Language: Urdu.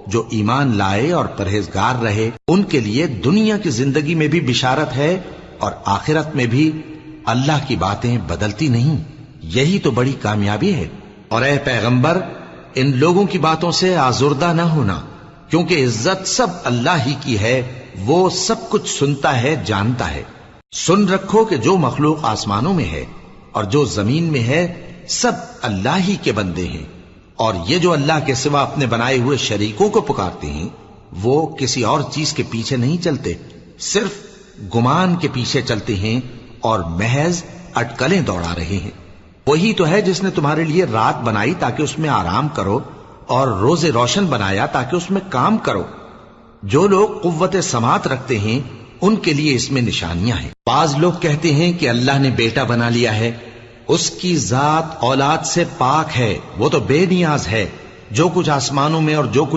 جو ایمان لائے اور پرہیزگار رہے ان کے لیے دنیا کی زندگی میں بھی بشارت ہے اور آخرت میں بھی اللہ کی باتیں بدلتی نہیں. یہی تو بڑی کامیابی ہے. اور اے پیغمبر ان لوگوں کی باتوں سے آزردہ نہ ہونا، کیونکہ عزت سب اللہ ہی کی ہے، وہ سب کچھ سنتا ہے، جانتا ہے. سن رکھو کہ جو مخلوق آسمانوں میں ہے اور جو زمین میں ہے سب اللہ ہی کے بندے ہیں، اور یہ جو اللہ کے سوا اپنے بنائے ہوئے شریکوں کو پکارتے ہیں وہ کسی اور چیز کے پیچھے نہیں چلتے، صرف گمان کے پیچھے چلتے ہیں اور محض اٹکلیں دوڑا رہے ہیں. وہی تو ہے جس نے تمہارے لیے رات بنائی تاکہ اس میں آرام کرو اور روز روشن بنایا تاکہ اس میں کام کرو. جو لوگ قوت سماعت رکھتے ہیں ان کے لیے اس میں نشانیاں ہیں. بعض لوگ کہتے ہیں کہ اللہ نے بیٹا بنا لیا ہے. اس کی ذات اولاد سے پاک ہے، وہ تو بے نیاز ہے. جو کچھ آسمانوں میں اور جو کچھ